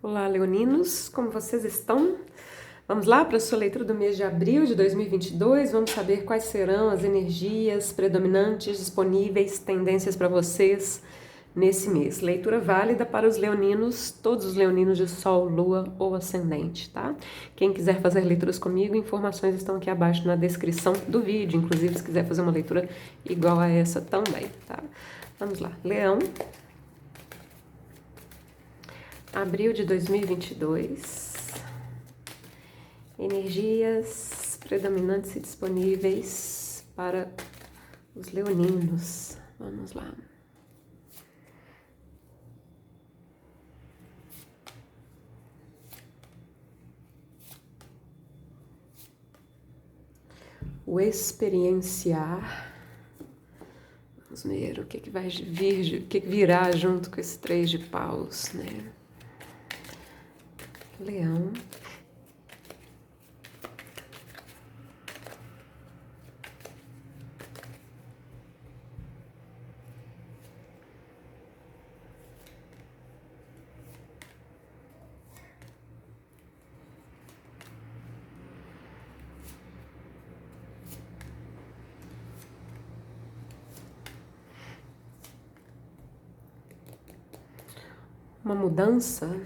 Olá, leoninos, como vocês estão? Vamos lá para a sua leitura do mês de abril de 2022. Vamos saber quais serão as energias predominantes, disponíveis, tendências para vocês nesse mês. Leitura válida para os leoninos, todos os leoninos de Sol, Lua ou Ascendente, tá? Quem quiser fazer leituras comigo, informações estão aqui abaixo na descrição do vídeo. Inclusive, se quiser fazer uma leitura igual a essa também, tá? Vamos lá. Leão. Abril de 2022, energias predominantes e disponíveis para os leoninos. Vamos lá. O experienciar. Vamos ver o que vai vir, o que virá junto com esse 3 de paus, né? Leão. Uma mudança.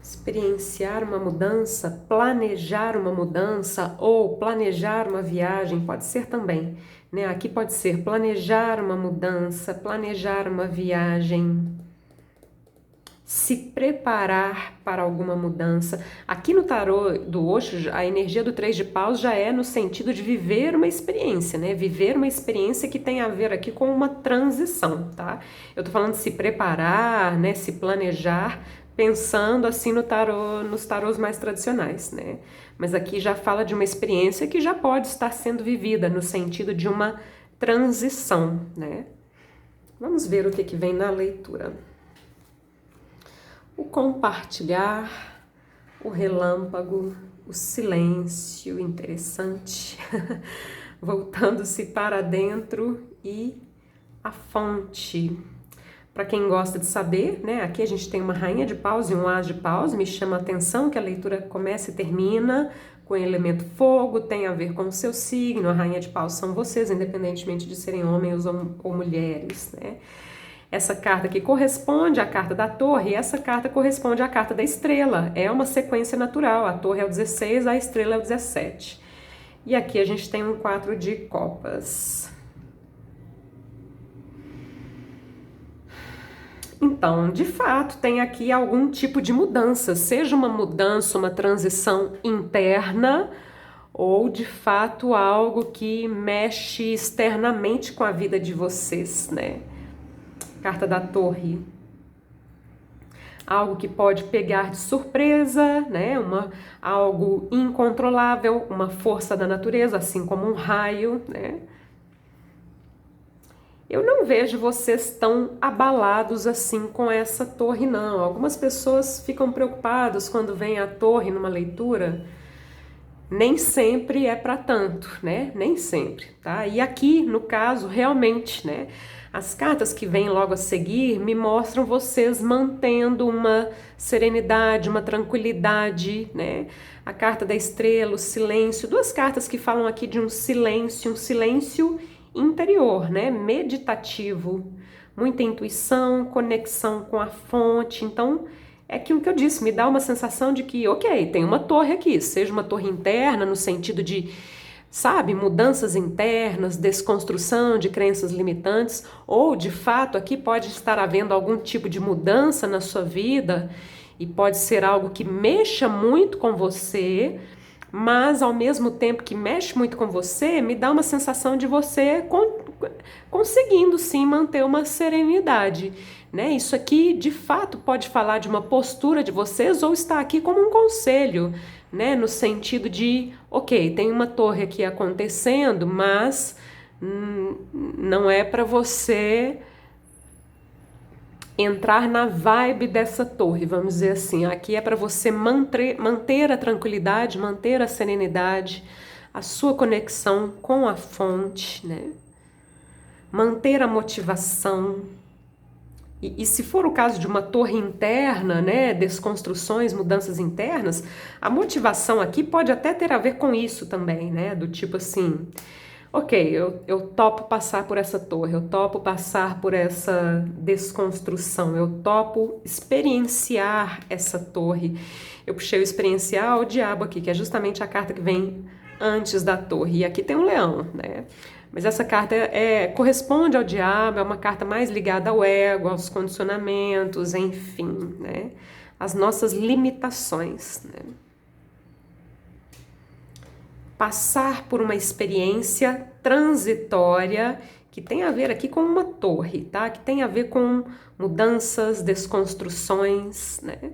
Experienciar uma mudança, planejar uma mudança ou planejar uma viagem, pode ser também, né? Aqui pode ser planejar uma mudança, planejar uma viagem, se preparar para alguma mudança. Aqui no tarô do Osho, a energia do 3 de paus já é no sentido de viver uma experiência, né? Viver uma experiência que tem a ver aqui com uma transição, tá? Eu tô falando de se preparar, né? Se planejar, pensando assim no tarô, nos tarôs mais tradicionais, né? Mas aqui já fala de uma experiência que já pode estar sendo vivida no sentido de uma transição, né? Vamos ver o que vem na leitura. O compartilhar, o relâmpago, o silêncio interessante, voltando-se para dentro e a fonte. Para quem gosta de saber, né? Aqui a gente tem uma rainha de paus e um as de paus. Me chama a atenção que a leitura começa e termina com o elemento fogo, tem a ver com o seu signo. A rainha de paus são vocês, independentemente de serem homens ou mulheres, né? Essa carta aqui corresponde à carta da torre e essa carta corresponde à carta da estrela. É uma sequência natural. A torre é o 16, a estrela é o 17. E aqui a gente tem um 4 de copas. Então, de fato, tem aqui algum tipo de mudança, seja uma mudança, uma transição interna, ou de fato algo que mexe externamente com a vida de vocês, né? Carta da torre. Algo que pode pegar de surpresa, né? Algo incontrolável, uma força da natureza, assim como um raio, né? Eu não vejo vocês tão abalados assim com essa torre, não. Algumas pessoas ficam preocupadas quando vem a torre numa leitura. Nem sempre é para tanto, né? Nem sempre, tá? E aqui, no caso, realmente, né? As cartas que vêm logo a seguir me mostram vocês mantendo uma serenidade, uma tranquilidade, né? A carta da estrela, o silêncio, duas cartas que falam aqui de um silêncio interior, né? Meditativo, muita intuição, conexão com a fonte. Então, é aquilo que eu disse, me dá uma sensação de que, ok, tem uma torre aqui, seja uma torre interna no sentido de, sabe, mudanças internas, desconstrução de crenças limitantes, ou de fato aqui pode estar havendo algum tipo de mudança na sua vida e pode ser algo que mexa muito com você, mas ao mesmo tempo que mexe muito com você, me dá uma sensação de você conseguindo sim manter uma serenidade, né? Isso aqui de fato pode falar de uma postura de vocês ou está aqui como um conselho, né? No sentido de, ok, tem uma torre aqui acontecendo, mas não é para você entrar na vibe dessa torre, vamos dizer assim. Aqui é para você manter a tranquilidade, manter a serenidade, a sua conexão com a fonte, né? manter a motivação. E se for o caso de uma torre interna, né, desconstruções, mudanças internas, a motivação aqui pode até ter a ver com isso também, né, do tipo assim, ok, eu topo passar por essa torre, eu topo passar por essa desconstrução, eu topo experienciar essa torre. Eu puxei o experienciar o diabo aqui, que é justamente a carta que vem antes da torre, e aqui tem um leão, né? Mas essa carta corresponde ao diabo, é uma carta mais ligada ao ego, aos condicionamentos, enfim, né? As nossas limitações, né? Passar por uma experiência transitória que tem a ver aqui com uma torre, tá? Que tem a ver com mudanças, desconstruções, né?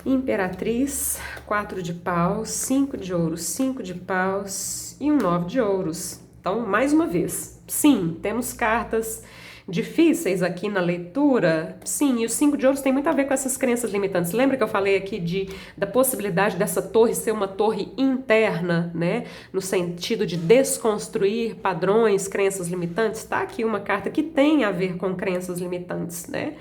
Imperatriz, 4 de paus, 5 de ouros, 5 de paus e um 9 de ouros. Então, mais uma vez, sim, temos cartas difíceis aqui na leitura. Sim, e o 5 de ouros tem muito a ver com essas crenças limitantes. Lembra que eu falei aqui da possibilidade dessa torre ser uma torre interna, né? No sentido de desconstruir padrões, crenças limitantes? Tá aqui uma carta que tem a ver com crenças limitantes, né?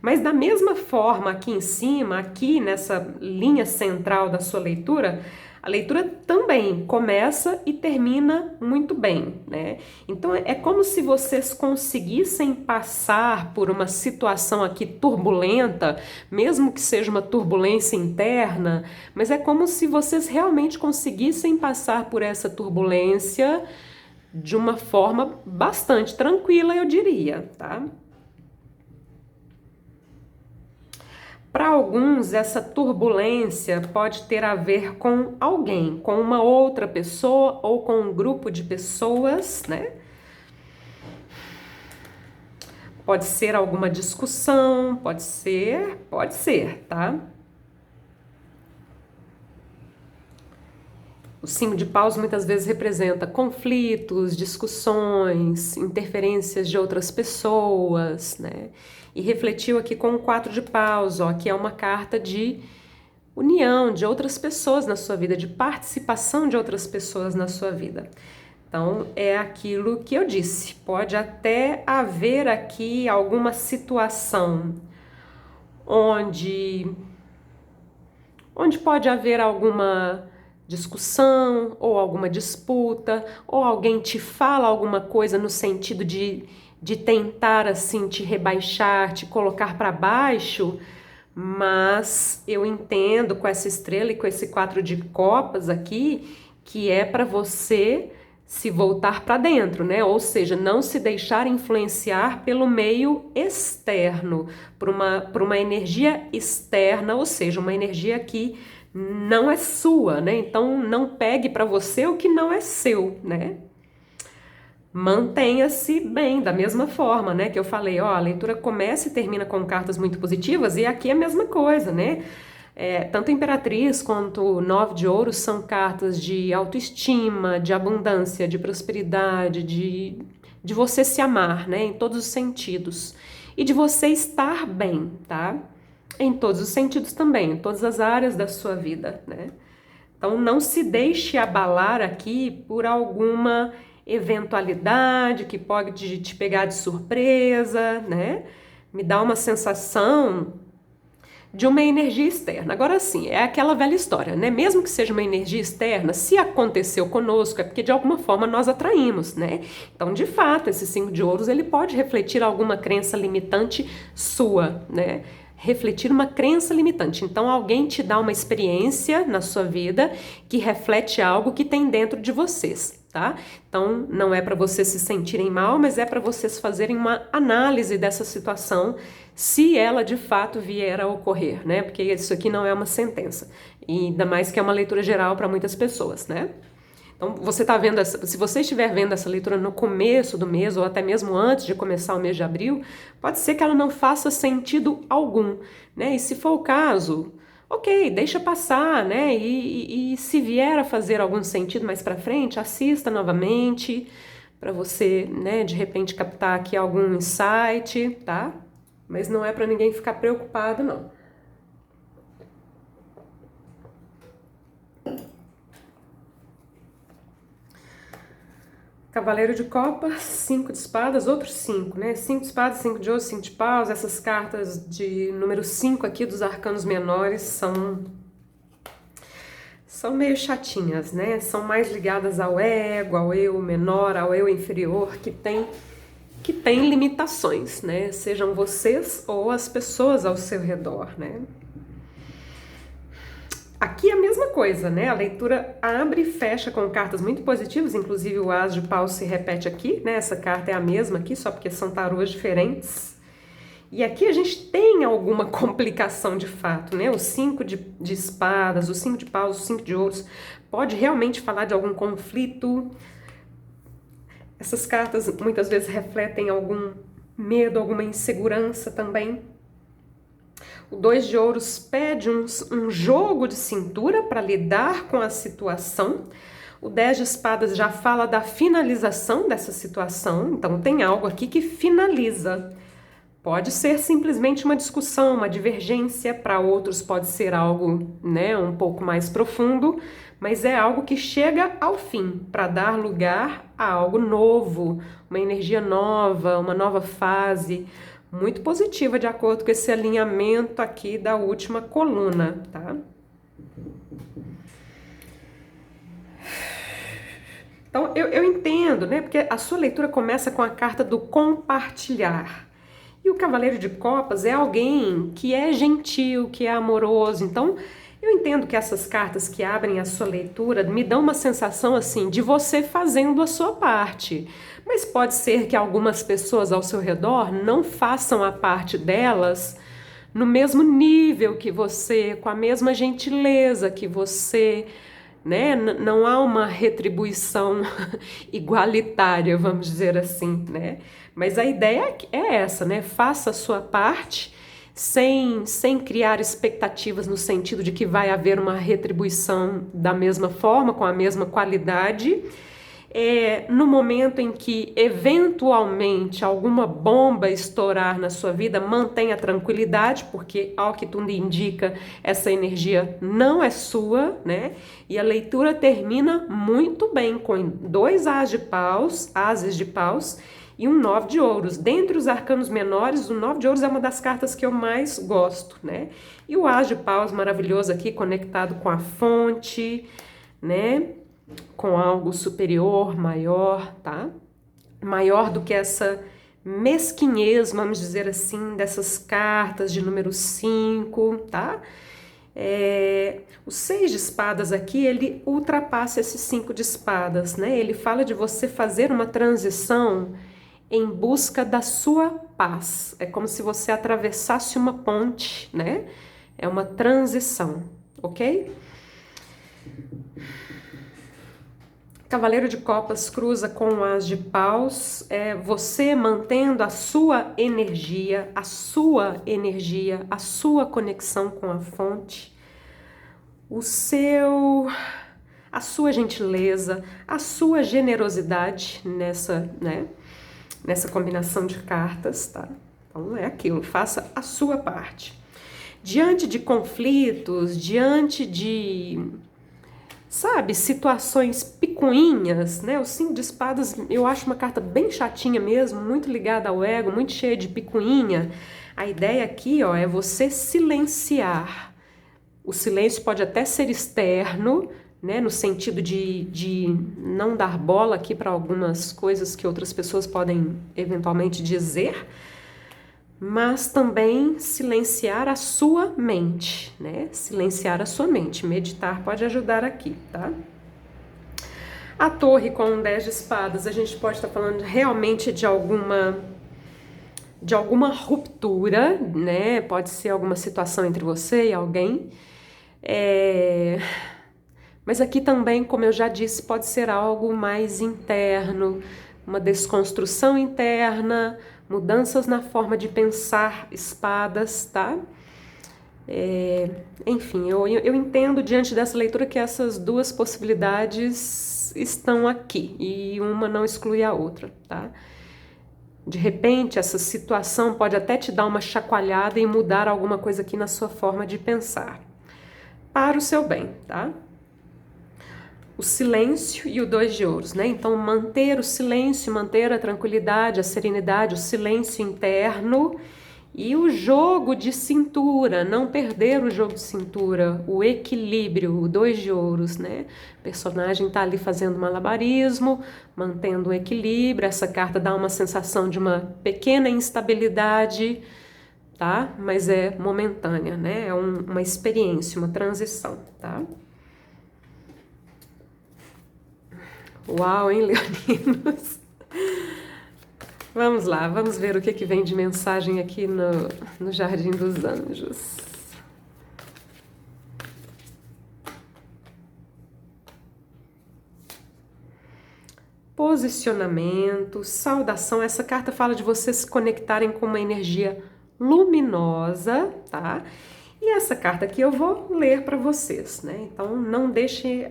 Mas da mesma forma, aqui em cima, aqui nessa linha central da sua leitura, a leitura também começa e termina muito bem, né? Então é como se vocês conseguissem passar por uma situação aqui turbulenta, mesmo que seja uma turbulência interna, mas é como se vocês realmente conseguissem passar por essa turbulência de uma forma bastante tranquila, eu diria, tá? Para alguns, essa turbulência pode ter a ver com alguém, com uma outra pessoa ou com um grupo de pessoas, né? Pode ser alguma discussão, pode ser, tá? O 5 de paus muitas vezes representa conflitos, discussões, interferências de outras pessoas, né? E refletiu aqui com o 4 de paus, ó, que é uma carta de união de outras pessoas na sua vida, de participação de outras pessoas na sua vida. Então, é aquilo que eu disse. Pode até haver aqui alguma situação onde pode haver alguma discussão ou alguma disputa, ou alguém te fala alguma coisa no sentido de tentar assim te rebaixar, te colocar para baixo, mas eu entendo com essa estrela e com esse 4 de copas aqui que é para você se voltar para dentro, né? Ou seja, não se deixar influenciar pelo meio externo, por uma energia externa, ou seja, uma energia que não é sua, né? Então não pegue para você o que não é seu, né? Mantenha-se bem, da mesma forma, né? Que eu falei, ó, a leitura começa e termina com cartas muito positivas, e aqui é a mesma coisa, né? Tanto Imperatriz quanto 9 de Ouros são cartas de autoestima, de abundância, de prosperidade, de você se amar, né? Em todos os sentidos. E de você estar bem, tá? Em todos os sentidos também, em todas as áreas da sua vida, né? Então não se deixe abalar aqui por alguma eventualidade que pode te pegar de surpresa, né? Me dá uma sensação de uma energia externa. Agora sim, é aquela velha história, né? Mesmo que seja uma energia externa, se aconteceu conosco, é porque de alguma forma nós atraímos, né? Então, de fato, esse 5 de ouros, ele pode refletir alguma crença limitante sua, né? Refletir uma crença limitante. Então, alguém te dá uma experiência na sua vida que reflete algo que tem dentro de vocês, tá? Então, não é para vocês se sentirem mal, mas é para vocês fazerem uma análise dessa situação, se ela de fato vier a ocorrer, né? Porque isso aqui não é uma sentença. E ainda mais que é uma leitura geral para muitas pessoas, né? Então, você está vendo se você estiver vendo essa leitura no começo do mês ou até mesmo antes de começar o mês de abril, pode ser que ela não faça sentido algum, né? E se for o caso, ok, deixa passar, né? E se vier a fazer algum sentido mais para frente, assista novamente para você, né? De repente captar aqui algum insight, tá? Mas não é para ninguém ficar preocupado, não. Cavaleiro de Copas, 5 de espadas, outros 5, né? 5 de espadas, 5 de ouros, 5 de paus. Essas cartas de número 5 aqui dos arcanos menores são meio chatinhas, né? São mais ligadas ao ego, ao eu menor, ao eu inferior, que tem limitações, né? Sejam vocês ou as pessoas ao seu redor, né? Aqui é a mesma coisa, né? A leitura abre e fecha com cartas muito positivas, inclusive o As de Paus se repete aqui, né? Essa carta é a mesma aqui, só porque são tarôs diferentes. E aqui a gente tem alguma complicação de fato, né? O 5 de espadas, o 5 de paus, o 5 de ouros, pode realmente falar de algum conflito. Essas cartas muitas vezes refletem algum medo, alguma insegurança também. O 2 de ouros pede um jogo de cintura para lidar com a situação. O 10 de espadas já fala da finalização dessa situação, então tem algo aqui que finaliza. Pode ser simplesmente uma discussão, uma divergência, para outros pode ser algo, né, um pouco mais profundo, mas é algo que chega ao fim, para dar lugar a algo novo, uma energia nova, uma nova fase, muito positiva de acordo com esse alinhamento aqui da última coluna, tá? Então, eu entendo, né, porque a sua leitura começa com a carta do compartilhar. E o Cavaleiro de Copas é alguém que é gentil, que é amoroso. Então, eu entendo que essas cartas que abrem a sua leitura me dão uma sensação assim de você fazendo a sua parte. Mas pode ser que algumas pessoas ao seu redor não façam a parte delas no mesmo nível que você, com a mesma gentileza que você, né? Não há uma retribuição igualitária, vamos dizer assim, né? Mas a ideia é essa, né? Faça a sua parte sem criar expectativas no sentido de que vai haver uma retribuição da mesma forma, com a mesma qualidade. No momento em que eventualmente alguma bomba estourar na sua vida, mantenha a tranquilidade, porque ao que tudo indica, essa energia não é sua, né? E a leitura termina muito bem com 2 ases de paus e um 9 de ouros. Dentre os arcanos menores, o 9 de ouros é uma das cartas que eu mais gosto, né? E o As de paus maravilhoso aqui, conectado com a fonte, né? Com algo superior, maior, tá? Maior do que essa mesquinhez, vamos dizer assim, dessas cartas de número 5, tá? O 6 de espadas aqui, ele ultrapassa esse 5 de espadas, né? Ele fala de você fazer uma transição em busca da sua paz. É como se você atravessasse uma ponte, né? É uma transição, ok? Cavaleiro de Copas cruza com o As de Paus, você mantendo a sua energia, a sua conexão com a fonte, a sua gentileza, a sua generosidade nessa combinação de cartas, tá? Então é aquilo, faça a sua parte. Diante de conflitos, diante de, sabe, situações picuinhas, né? O 5 de espadas eu acho uma carta bem chatinha mesmo, muito ligada ao ego, muito cheia de picuinha. A ideia aqui, ó, é você silenciar. O silêncio pode até ser externo, né? No sentido de não dar bola aqui para algumas coisas que outras pessoas podem eventualmente dizer, mas também silenciar a sua mente, né? Silenciar a sua mente. Meditar pode ajudar aqui, tá? A torre com 10 de espadas, a gente pode estar falando realmente de alguma ruptura, né? Pode ser alguma situação entre você e alguém. Mas aqui também, como eu já disse, pode ser algo mais interno, uma desconstrução interna, mudanças na forma de pensar espadas, tá? Enfim, eu entendo diante dessa leitura que essas duas possibilidades estão aqui e uma não exclui a outra, tá? De repente, essa situação pode até te dar uma chacoalhada e mudar alguma coisa aqui na sua forma de pensar, para o seu bem, tá? o silêncio e o 2 de ouros, né? Então, manter o silêncio, manter a tranquilidade, a serenidade, o silêncio interno e o jogo de cintura, não perder o jogo de cintura, o equilíbrio, o 2 de ouros, né? O personagem tá ali fazendo malabarismo, mantendo o equilíbrio. Essa carta dá uma sensação de uma pequena instabilidade, tá? Mas é momentânea, né? É uma experiência, uma transição, tá? Uau, hein, leoninos? Vamos lá, vamos ver o que vem de mensagem aqui no Jardim dos Anjos. Posicionamento, saudação. Essa carta fala de vocês se conectarem com uma energia luminosa, tá? E essa carta aqui eu vou ler para vocês, né? Então não deixe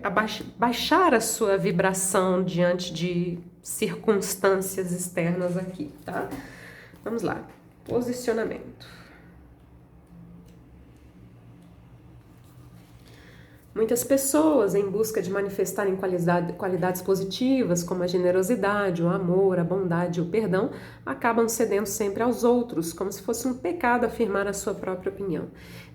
baixar a sua vibração diante de circunstâncias externas aqui, tá? Vamos lá. Posicionamento. Muitas pessoas, em busca de manifestarem qualidades positivas, como a generosidade, o amor, a bondade e o perdão, acabam cedendo sempre aos outros, como se fosse um pecado afirmar a sua própria opinião.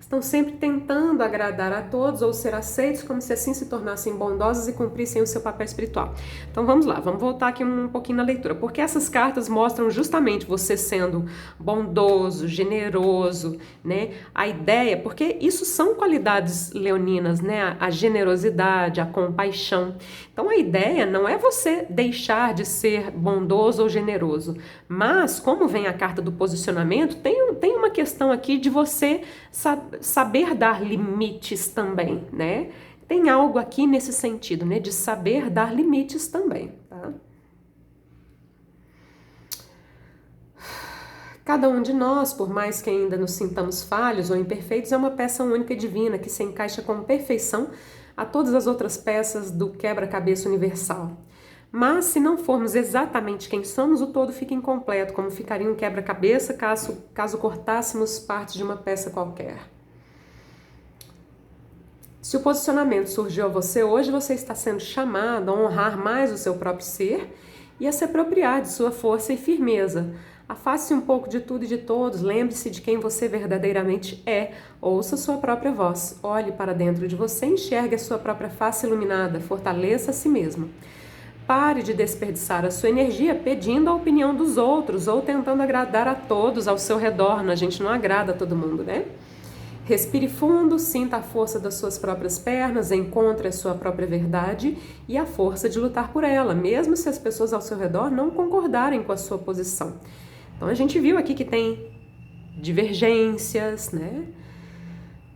Estão sempre tentando agradar a todos ou ser aceitos, como se assim se tornassem bondosos e cumprissem o seu papel espiritual. Então vamos lá, vamos voltar aqui um pouquinho na leitura, porque essas cartas mostram justamente você sendo bondoso, generoso, né? A ideia, porque isso são qualidades leoninas, né? A generosidade, a compaixão. Então a ideia não é você deixar de ser bondoso ou generoso, mas como vem a carta do posicionamento, tem uma questão aqui de você saber dar limites também, né? Tem algo aqui nesse sentido, né? De saber dar limites também, tá? Cada um de nós, por mais que ainda nos sintamos falhos ou imperfeitos, é uma peça única e divina que se encaixa com perfeição a todas as outras peças do quebra-cabeça universal. Mas se não formos exatamente quem somos, o todo fica incompleto, como ficaria um quebra-cabeça caso cortássemos parte de uma peça qualquer. Se o posicionamento surgiu a você hoje, você está sendo chamado a honrar mais o seu próprio ser e a se apropriar de sua força e firmeza. Afaste-se um pouco de tudo e de todos, lembre-se de quem você verdadeiramente é, ouça sua própria voz, olhe para dentro de você e enxergue a sua própria face iluminada, fortaleça a si mesmo. Pare de desperdiçar a sua energia pedindo a opinião dos outros ou tentando agradar a todos ao seu redor. A gente não agrada a todo mundo, né? Respire fundo, sinta a força das suas próprias pernas, encontre a sua própria verdade e a força de lutar por ela, mesmo se as pessoas ao seu redor não concordarem com a sua posição. Então a gente viu aqui que tem divergências, né?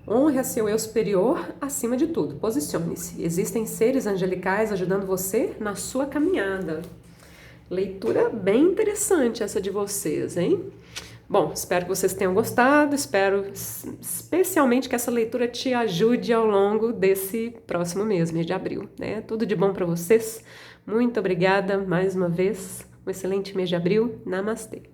Honre a seu eu superior acima de tudo. Posicione-se. Existem seres angelicais ajudando você na sua caminhada. Leitura bem interessante essa de vocês, hein? Bom, espero que vocês tenham gostado. Espero especialmente que essa leitura te ajude ao longo desse próximo mês de abril, né? Tudo de bom para vocês. Muito obrigada mais uma vez. Um excelente mês de abril. Namastê.